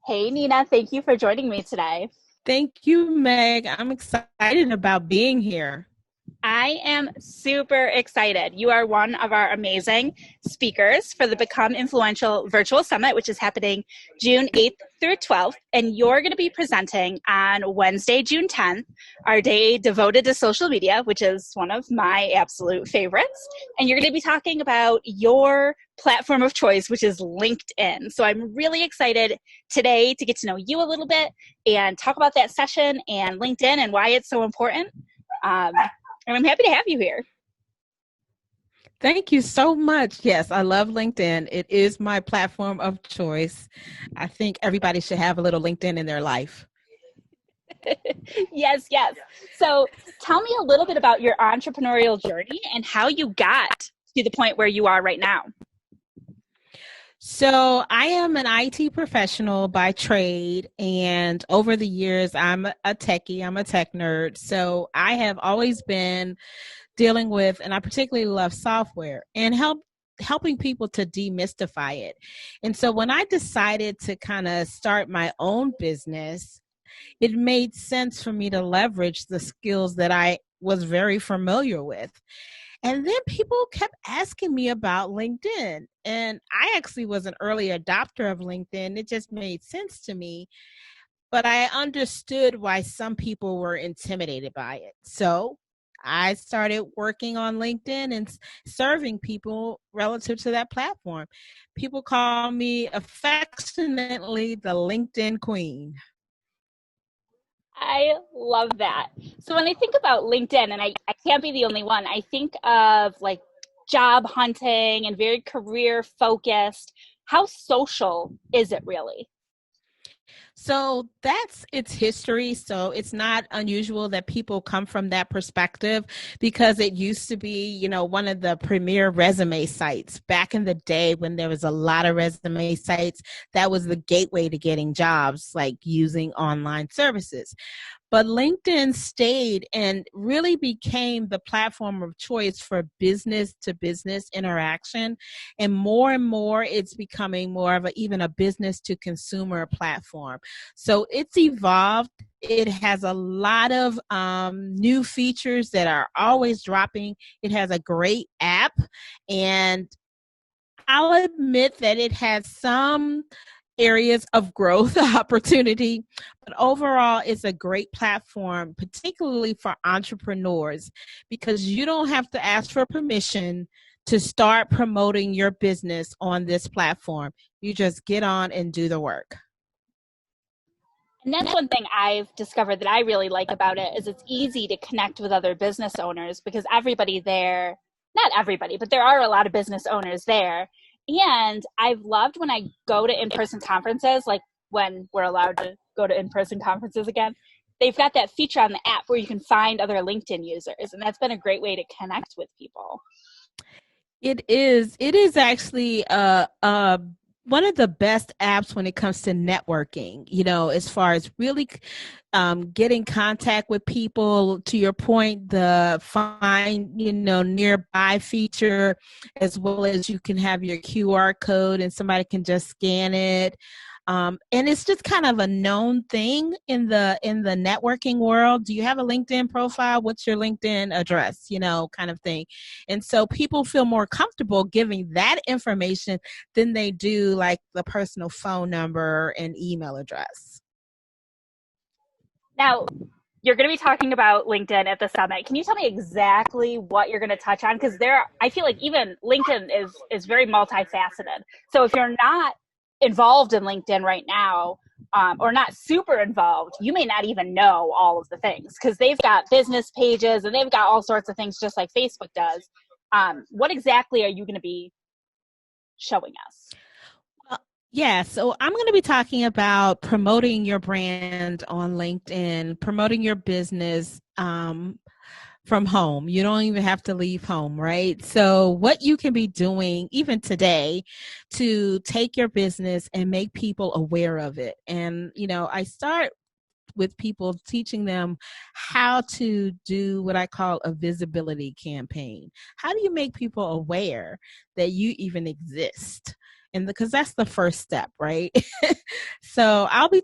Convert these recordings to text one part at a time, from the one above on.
Hey, Nina, thank you for joining me today. Thank you, Meg. I'm excited about being here. I am super excited. You are one of our amazing speakers for the Become Influential Virtual Summit, which is happening June 8th through 12th. And you're going to be presenting on Wednesday, June 10th, our day devoted to social media, which is one of my absolute favorites. And you're going to be talking about your platform of choice, which is LinkedIn. So I'm really excited today to get to know you a little bit and talk about that session and LinkedIn and why it's so important. Um, and I'm happy to have you here. Thank you so much. Yes, I love LinkedIn. It is my platform of choice. I think everybody should have a little LinkedIn in their life. Yes, yes. So tell me a little bit about your entrepreneurial journey and how you got to the point where you are right now. So, I am an IT professional by trade, and over the years, I'm a techie, I'm a tech nerd. So, I have always been dealing with, and I particularly love software and helping people to demystify it. And so when I decided to kind of start my own business, it made sense for me to leverage the skills that I was very familiar with. And then people kept asking me about LinkedIn. And I actually was an early adopter of LinkedIn. It just made sense to me, but I understood why some people were intimidated by it. So I started working on LinkedIn and serving people relative to that platform. People call me affectionately the LinkedIn queen. I love that. So when I think about LinkedIn, and I can't be the only one, I think of like job hunting and very career focused. How social is it really? So that's its history. So it's not unusual that people come from that perspective because it used to be, one of the premier resume sites back in the day when there was a lot of resume sites. That was the gateway to getting jobs, like using online services. But LinkedIn stayed and really became the platform of choice for business to business interaction. And more, it's becoming more of even a business to consumer platform. So it's evolved. It has a lot of new features that are always dropping. It has a great app, and I'll admit that it has some areas of growth opportunity, but overall, it's a great platform, particularly for entrepreneurs, because you don't have to ask for permission to start promoting your business on this platform. You just get on and do the work. And that's one thing I've discovered that I really like about it is it's easy to connect with other business owners because everybody there, not everybody, but there are a lot of business owners there. And I've loved when I go to in-person conferences, like when we're allowed to go to in-person conferences again, they've got that feature on the app where you can find other LinkedIn users. And that's been a great way to connect with people. It is. It is actually one of the best apps when it comes to networking, as far as really getting contact with people. To your point, the find, nearby feature, as well as you can have your QR code and somebody can just scan it. And it's just kind of a known thing in the networking world. Do you have a LinkedIn profile? What's your LinkedIn address? Kind of thing. And so people feel more comfortable giving that information than they do like the personal phone number and email address. Now, you're going to be talking about LinkedIn at the summit. Can you tell me exactly what you're going to touch on? Because I feel like even LinkedIn is very multifaceted. So if you're not involved in LinkedIn right now, or not super involved, you may not even know all of the things because they've got business pages and they've got all sorts of things just like Facebook does. What exactly are you going to be showing us? Yeah, so I'm going to be talking about promoting your brand on LinkedIn, promoting your business from home. You don't even have to leave home, right? So, what you can be doing even today to take your business and make people aware of it. And, I start with people teaching them how to do what I call a visibility campaign. How do you make people aware that you even exist? And because that's the first step, right? So I'll be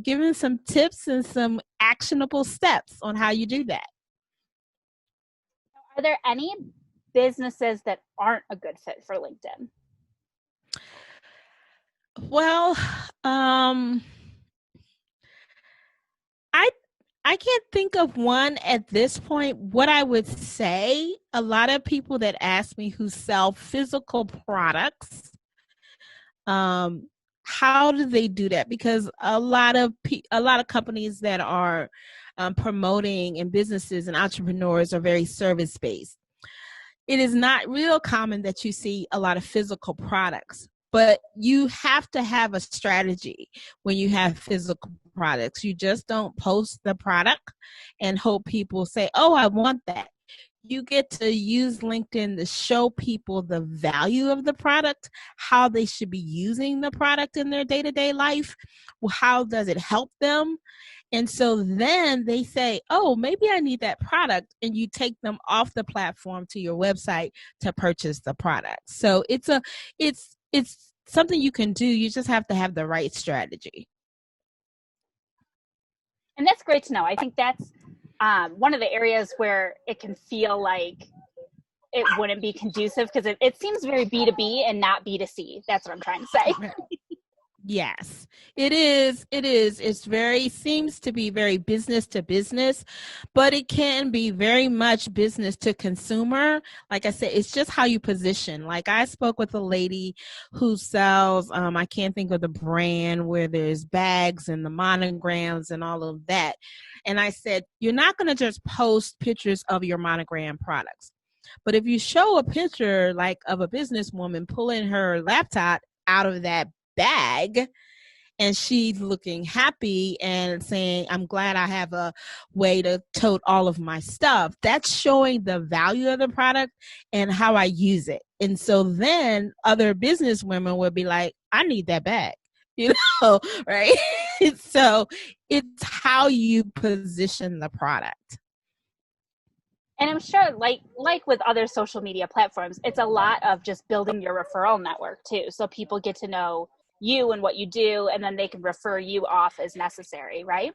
giving some tips and some actionable steps on how you do that. Are there any businesses that aren't a good fit for LinkedIn? Well, I I can't think of one at this point. What I would say, a lot of people that ask me who sell physical products, um, how do they do that? Because a lot of companies that are promoting and businesses and entrepreneurs are very service based. It is not real common that you see a lot of physical products, but you have to have a strategy when you have physical products. You just don't post the product and hope people say, oh, I want that. You get to use LinkedIn to show people the value of the product, how they should be using the product in their day-to-day life. How does it help them? And so then they say, oh, maybe I need that product. And you take them off the platform to your website to purchase the product. So it's something you can do. You just have to have the right strategy. And that's great to know. I think that's one of the areas where it can feel like it wouldn't be conducive because it seems very B2B and not B2C. That's what I'm trying to say. Yes, it is. It is. Seems to be very business to business, but it can be very much business to consumer. Like I said, it's just how you position. Like I spoke with a lady who sells, I can't think of the brand, where there's bags and the monograms and all of that. And I said, you're not going to just post pictures of your monogram products. But if you show a picture like of a businesswoman pulling her laptop out of that bag and she's looking happy and saying, I'm glad I have a way to tote all of my stuff, that's showing the value of the product and how I use it. And so then other business women will be like, I need that bag, you know, right? So it's how you position the product. And I'm sure, like with other social media platforms, it's a lot of just building your referral network too. So people get to know you and what you do, and then they can refer you off as necessary, right?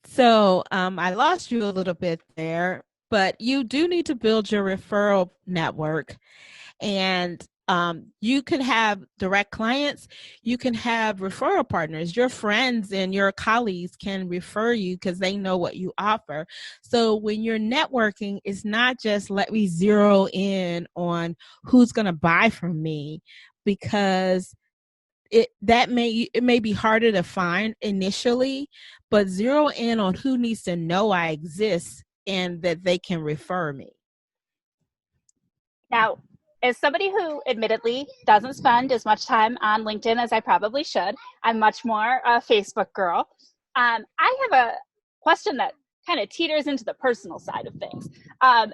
So I lost you a little bit there, but you do need to build your referral network. And you can have direct clients, you can have referral partners. Your friends and your colleagues can refer you because they know what you offer. So when you're networking, it's not just let me zero in on who's going to buy from me, because it may be harder to find initially, but zero in on who needs to know I exist and that they can refer me. Now, as somebody who admittedly doesn't spend as much time on LinkedIn as I probably should, I'm much more a Facebook girl. I have a question that kind of teeters into the personal side of things. In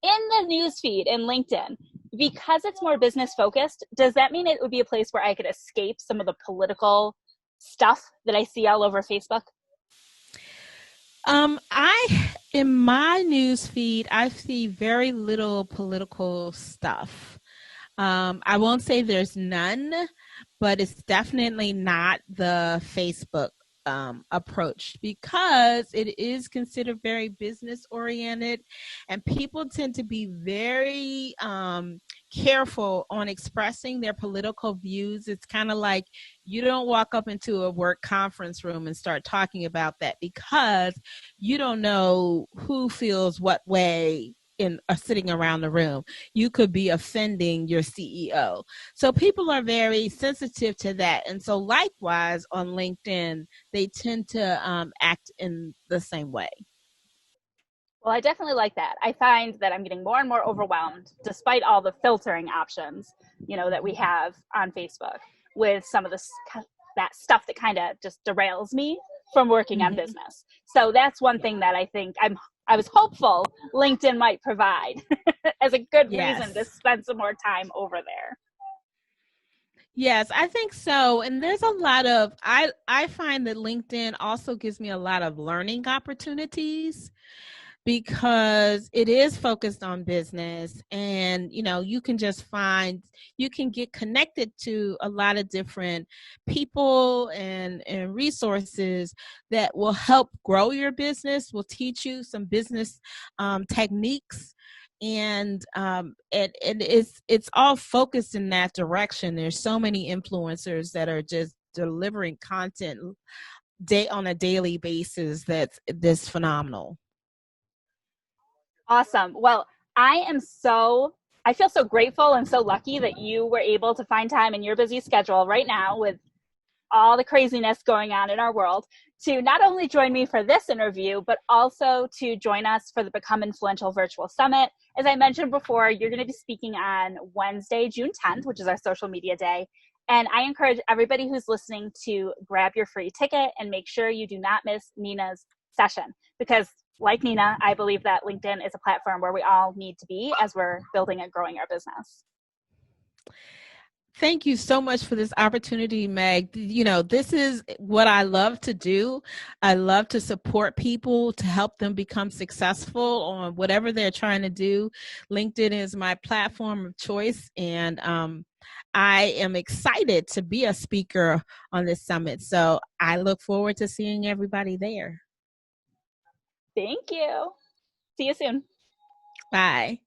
the newsfeed in LinkedIn, because it's more business focused, does that mean it would be a place where I could escape some of the political stuff that I see all over Facebook? I in my news feed, I see very little political stuff. I won't say there's none, but it's definitely not the Facebook approach, because it is considered very business oriented, and people tend to be very careful on expressing their political views. It's kind of like you don't walk up into a work conference room and start talking about that, because you don't know who feels what way in sitting around the room. You could be offending your CEO. So people are very sensitive to that. And so likewise on LinkedIn, they tend to act in the same way. Well, I definitely like that. I find that I'm getting more and more overwhelmed despite all the filtering options, that we have on Facebook, with some of that stuff that kind of just derails me from working on business. So that's one thing that I think I was hopeful LinkedIn might provide as a good reason to spend some more time over there. Yes, I think so. And there's a lot of I find that LinkedIn also gives me a lot of learning opportunities. because it is focused on business, and you can just you can get connected to a lot of different people and resources that will help grow your business, will teach you some business techniques, and it's all focused in that direction. There's so many influencers that are just delivering content on a daily basis that's this phenomenal. Awesome. Well, I feel so grateful and so lucky that you were able to find time in your busy schedule right now with all the craziness going on in our world to not only join me for this interview, but also to join us for the Become Influential Virtual Summit. As I mentioned before, you're going to be speaking on Wednesday, June 10th, which is our social media day. And I encourage everybody who's listening to grab your free ticket and make sure you do not miss Nena's session, because like Nena, I believe that LinkedIn is a platform where we all need to be as we're building and growing our business. Thank you so much for this opportunity, Meg. This is what I love to do. I love to support people to help them become successful on whatever they're trying to do. LinkedIn is my platform of choice, and I am excited to be a speaker on this summit. So I look forward to seeing everybody there. Thank you. See you soon. Bye.